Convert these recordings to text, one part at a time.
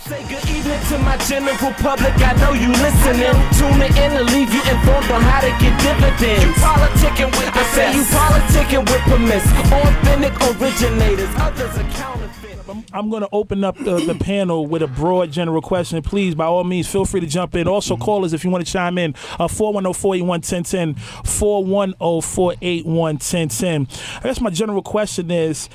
Say good evening to my general public. I know you listening. Tuning in to leave you informed on how to get dividends. You politicking with the I say you politicking with permits. Authentic originators, others are counterfeit. I'm going to open up the panel with a broad general question. Please, by all means, feel free to jump in. Also, callers, if you want to chime in, 410-481-1010, 410-481-1010. I guess my general question is,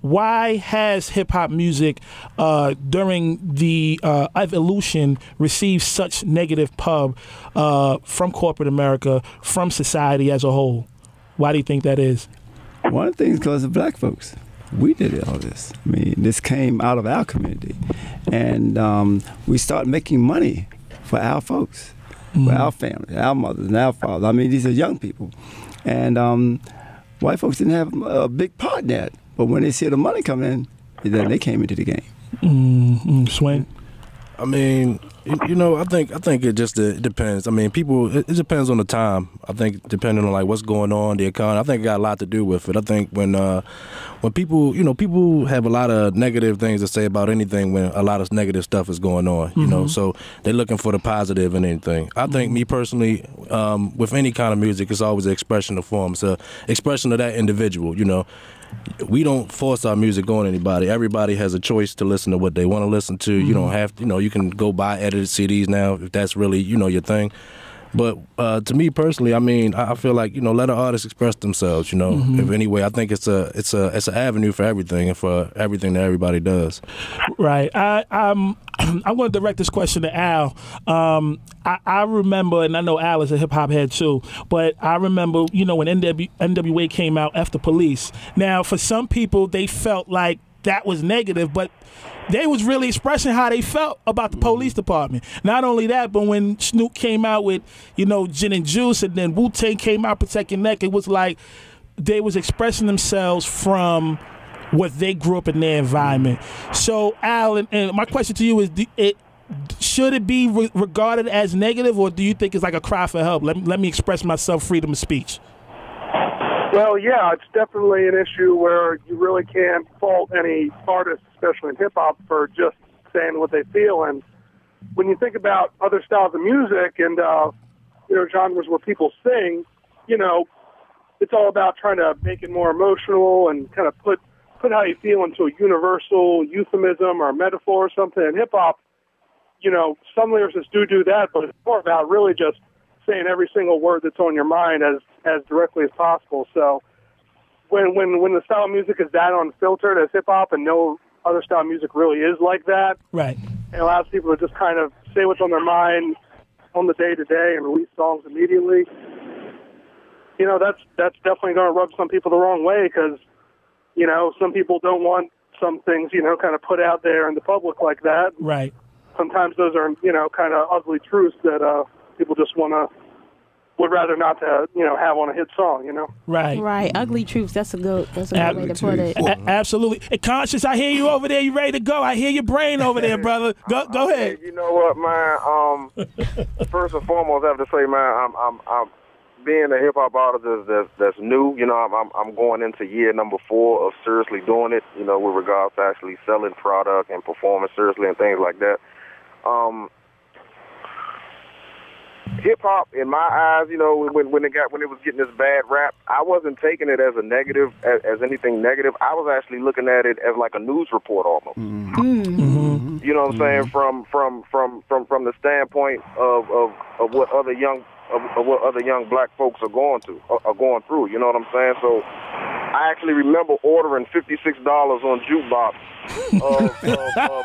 why has hip-hop music during the evolution received such negative pub from corporate America, from society as a whole? Why do you think that is? One of the things because of black folks. We did all this. I mean, this came out of our community. And we started making money for our folks, for our family, our mothers and our fathers. I mean, these are young people. And white folks didn't have a big part in that. But when they see the money come in, then they came into the game. Swen? I mean, you know, I think it just depends. I mean, it depends on the time. I think depending on like what's going on, the economy. I think it got a lot to do with it. I think when people, you know, people have a lot of negative things to say about anything when a lot of negative stuff is going on. You know, so they're looking for the positive in anything. I think me personally, with any kind of music, it's always an expression of form. It's an expression of that individual. You know. We don't force our music on anybody. Everybody has a choice to listen to what they want to listen to. You don't have to, you know, you can go buy edited CDs now if that's really, you know, your thing. But to me personally, I mean, I feel like, you know, let an artist express themselves, you know. If anyway, I think it's an avenue for everything and for everything that everybody does. Right. I'm going to direct this question to Al. I remember, and I know Al is a hip hop head too, but I remember, you know, when NWA came out after Police. Now, for some people, they felt like that was negative, but they was really expressing how they felt about the police department. Not only that, but when Snoop came out with, you know, Gin and Juice, and then Wu-Tang came out, Protect Your Neck, it was like they was expressing themselves from what they grew up in their environment. So, Al, and my question to you is, should it be regarded as negative, or do you think it's like a cry for help? Let me express myself, freedom of speech. Well, yeah, it's definitely an issue where you really can't fault any artist, especially in hip-hop, for just saying what they feel. And when you think about other styles of music and, you know, genres where people sing, you know, it's all about trying to make it more emotional and kind of put how you feel into a universal euphemism or metaphor or something. In hip-hop, you know, some lyricists do that, but it's more about really just saying every single word that's on your mind as directly as possible. So when the style of music is that unfiltered as hip-hop and no other style of music really is like that, right, it allows people to just kind of say what's on their mind on the day-to-day and release songs immediately. You know, that's definitely going to rub some people the wrong way because, you know, some people don't want some things, you know, kind of put out there in the public like that. Right. Sometimes those are, you know, kind of ugly truths that people just would rather not to, you know, have on a hit song, you know. Right. Right. Ugly truths. That's a good way to put it. Absolutely. Hey, Konshens, I hear you over there. You ready to go? I hear your brain over there, brother. Go ahead. You know what, man? First and foremost, I have to say, man, I'm being a hip hop artist that's new. You know, I'm going into year number 4 of seriously doing it. You know, with regards to actually selling product and performing seriously and things like that. Hip-hop, in my eyes, you know, when it was getting this bad rap, I wasn't taking it as a negative, as anything negative. I was actually looking at it as like a news report almost. You know what I'm saying? From the standpoint of what other young black folks are going through. You know what I'm saying? So I actually remember ordering $56 on jukebox of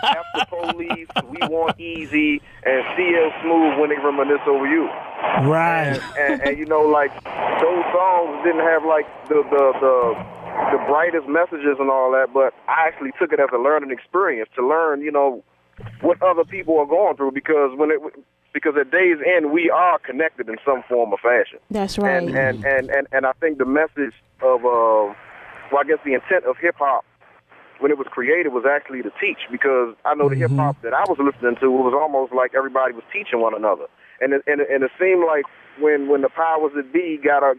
After Police, We Want Easy, and CL Smooth When They Reminisce Over You. Right. And you know, like, those songs didn't have like the brightest messages and all that, but I actually took it as a learning experience to learn, you know, what other people are going through because at day's end we are connected in some form or fashion. That's right. And I think the message of I guess the intent of hip hop when it was created was actually to teach, because I know the hip hop that I was listening to, it was almost like everybody was teaching one another, and it seemed like when the powers that be got a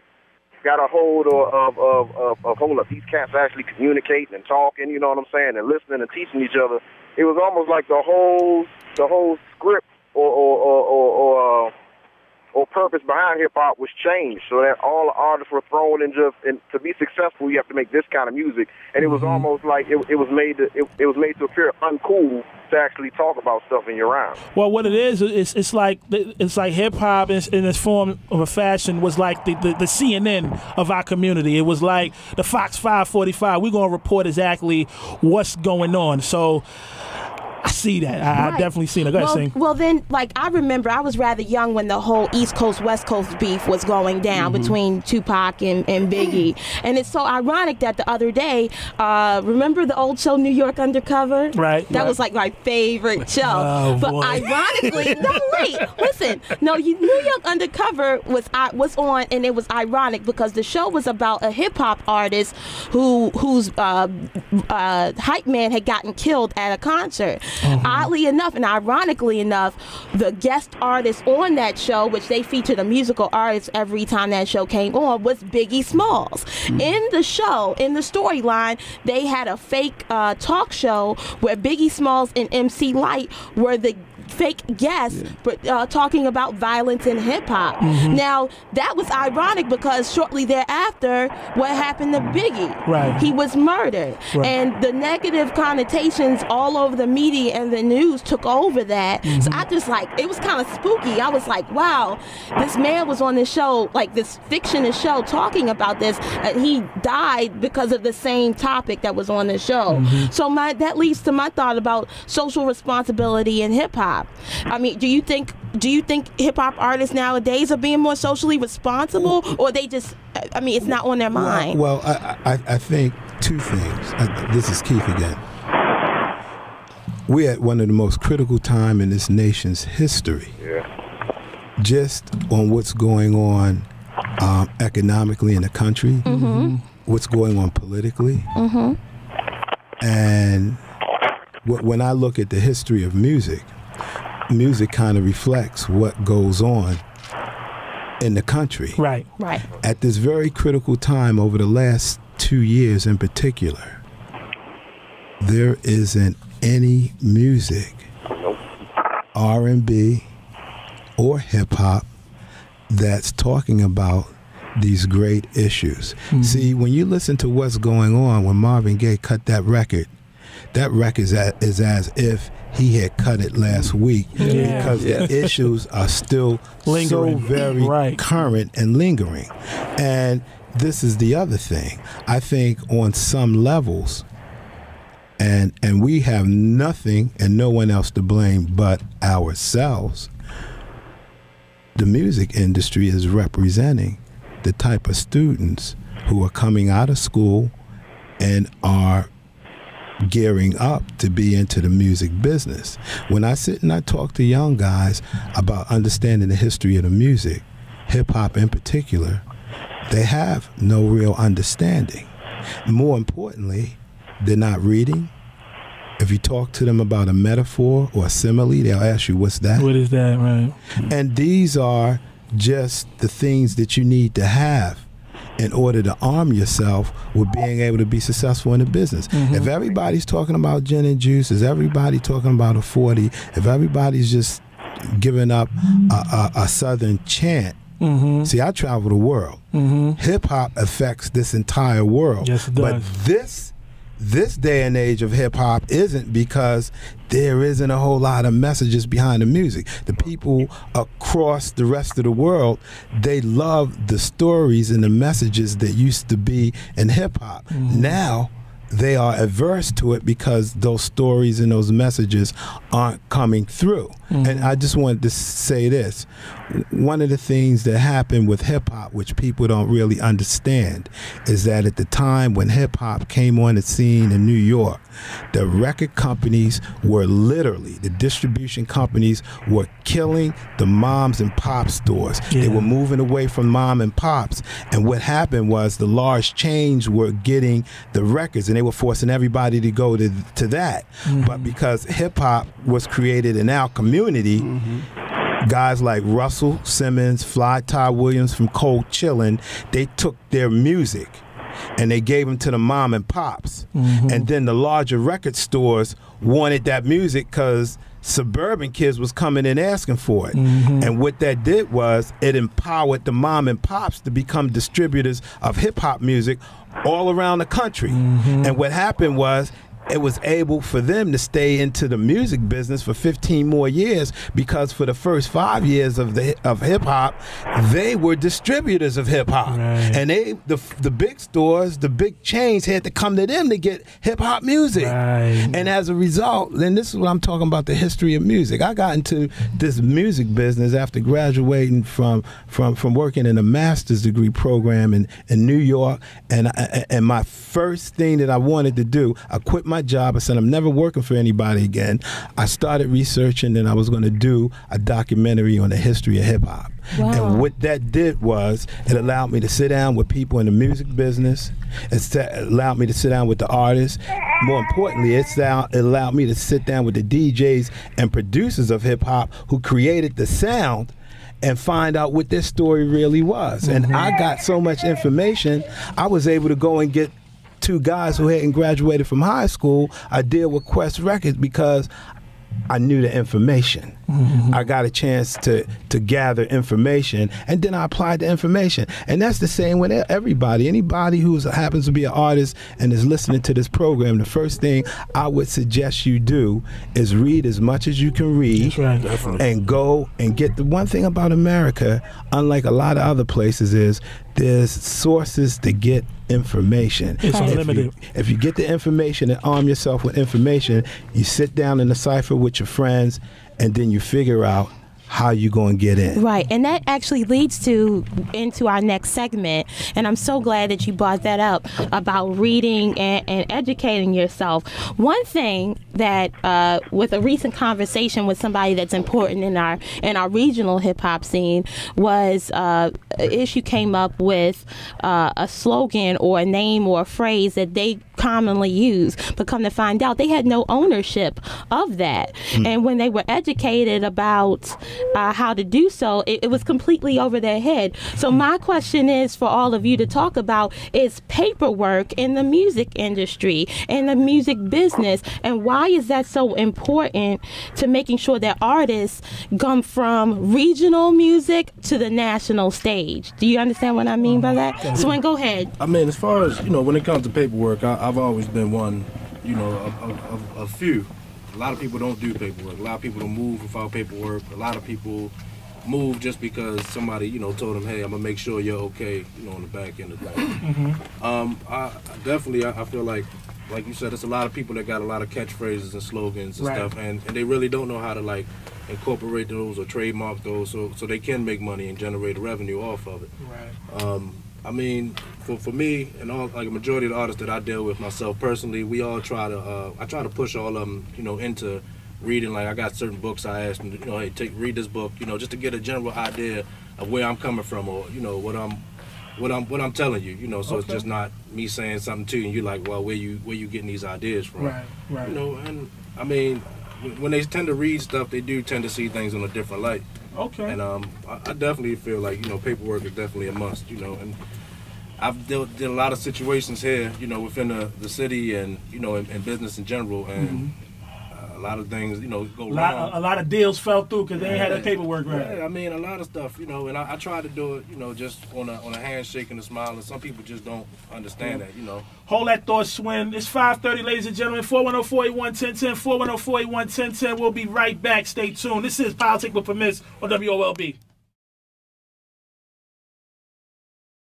hold of hold up, these cats actually communicating and talking, you know what I'm saying, and listening and teaching each other. it was almost like the whole script or purpose behind hip hop was changed, so that all the artists were thrown in and to be successful, you have to make this kind of music, and it was almost like it was made to appear uncool to actually talk about stuff in your rhyme. Well, what it is, it's like hip hop in its form of a fashion was like the CNN of our community. It was like the Fox 545. We're gonna report exactly what's going on. So I see that. I definitely seen it. Go ahead, Sing. Well, then, like, I remember I was rather young when the whole East Coast, West Coast beef was going down between Tupac and Biggie. And it's so ironic that the other day, remember the old show New York Undercover? Right. That was like my favorite show. Oh, but boy. ironically, New York Undercover was on, and it was ironic because the show was about a hip hop artist whose hype man had gotten killed at a concert. Oddly enough, and ironically enough, the guest artist on that show, which they featured a musical artist every time that show came on, was Biggie Smalls. In the show, in the storyline, they had a fake talk show where Biggie Smalls and MC Lyte were the fake guests talking about violence in hip-hop. Now, that was ironic because shortly thereafter, what happened to Biggie? Right. He was murdered. Right. And the negative connotations all over the media and the news took over that. So I just it was kind of spooky. I was like, wow, this man was on this show, like this fictionist show, talking about this, and he died because of the same topic that was on the show. So that leads to my thought about social responsibility in hip-hop. I mean, do you think hip hop artists nowadays are being more socially responsible, or they just, I mean, it's not on their mind? Well, I think two things. This is Keith again. We're at one of the most critical time in this nation's history. Just on what's going on economically in the country, what's going on politically, and when I look at the history of music kind of reflects what goes on in the country. Right. At this very critical time over the last 2 years in particular, there isn't any music, R&B or hip-hop, that's talking about these great issues. See, when you listen to what's going on, when Marvin Gaye cut that record is as if he had cut it last week because the issues are still lingering, so very current and lingering. And this is the other thing. I think on some levels, and we have nothing and no one else to blame but ourselves, the music industry is representing the type of students who are coming out of school and are gearing up to be into the music business. When I sit and I talk to young guys about understanding the history of the music, hip-hop in particular, they have no real understanding. More importantly, they're not reading. If you talk to them about a metaphor or a simile, they'll ask you, what's that? What is that, right? And these are just the things that you need to have in order to arm yourself with being able to be successful in the business. If everybody's talking about gin and juice, is everybody talking about a 40, if everybody's just giving up a Southern chant, see, I travel the world. Hip-hop affects this entire world. Yes, it does. But this day and age of hip-hop isn't, because there isn't a whole lot of messages behind the music. The people across the rest of the world, they love the stories and the messages that used to be in hip-hop. Now they are averse to it because those stories and those messages aren't coming through. And I just wanted to say this. One of the things that happened with hip-hop, which people don't really understand, is that at the time when hip-hop came on the scene in New York, the record companies were literally, the distribution companies were killing the moms and pop stores. They were moving away from mom and pops. And what happened was the large chains were getting the records, and they were forcing everybody to go to that. But because hip-hop was created in our community, guys like Russell Simmons, Fly Ty Williams from Cold Chillin', they took their music and they gave them to the mom and pops. And then the larger record stores wanted that music because suburban kids was coming in asking for it. And what that did was it empowered the mom and pops to become distributors of hip-hop music all around the country. And what happened was it was able for them to stay into the music business for 15 more years, because for the first 5 years of hip hop, they were distributors of hip hop, and the big stores, the big chains had to come to them to get hip hop music. And as a result, then this is what I'm talking about, the history of music. I got into this music business after graduating from working in a master's degree program in New York, and my first thing that I wanted to do, I quit my job. I said, I'm never working for anybody again. I started researching, and I was going to do a documentary on the history of hip hop. And what that did was it allowed me to sit down with people in the music business. It allowed me to sit down with the artists. More importantly, it allowed me to sit down with the DJs and producers of hip hop who created the sound, and find out what this story really was. And I got so much information, I was able to go and get 2 guys who hadn't graduated from high school. I deal with Quest Records because I knew the information. I got a chance to gather information, and then I applied the information. And that's the same with everybody. Anybody who happens to be an artist and is listening to this program, the first thing I would suggest you do is read as much as you can read. That's right. And go and get. The one thing about America, unlike a lot of other places, is there's sources to get information. It's unlimited. If you get the information and arm yourself with information, you sit down in a cipher with your friends, and then you figure out how you going to get in. Right, and that actually leads into our next segment, and I'm so glad that you brought that up about reading and educating yourself. One thing that with a recent conversation with somebody that's important in our regional hip hop scene was an issue came up with a slogan or a name or a phrase that they commonly use, but come to find out they had no ownership of that. And when they were educated about how to do so, it was completely over their head. So my question is for all of you to talk about is paperwork in the music industry, in the music business, and why is that so important to making sure that artists come from regional music to the national stage? Do you understand what I mean by that? Swen, go ahead. I mean, as far as, when it comes to paperwork, I've always been one, of few. A lot of people don't do paperwork. A lot of people don't move without paperwork. A lot of people move just because somebody, told them, hey, I'm going to make sure you're okay, on the back end of things. I feel like you said, it's a lot of people that got a lot of catchphrases and slogans and stuff, and they really don't know how to, incorporate those or trademark those so they can make money and generate revenue off of it. I mean, for me and all, a majority of the artists that I deal with myself personally, we all try to, I try to push all of them, into reading. I got certain books I ask them, hey, read this book, just to get a general idea of where I'm coming from, or, what I'm telling you, so it's just not me saying something to you and you're like, well, where you getting these ideas from? Right. And I mean, when they tend to read stuff, they do tend to see things in a different light. Okay. And I definitely feel like, paperwork is definitely a must, and I've did a lot of situations here, within the city and, in business in general, and a lot of things, go wrong. A lot of deals fell through because they ain't had the paperwork right. Yeah, I mean, a lot of stuff, and I try to do it, just on a handshake and a smile, and some people just don't understand that, Hold that thought, Swen. It's 5:30, ladies and gentlemen. 410-481-1010, 410-481-1010. We'll be right back. Stay tuned. This is Politics with Permits on WOLB.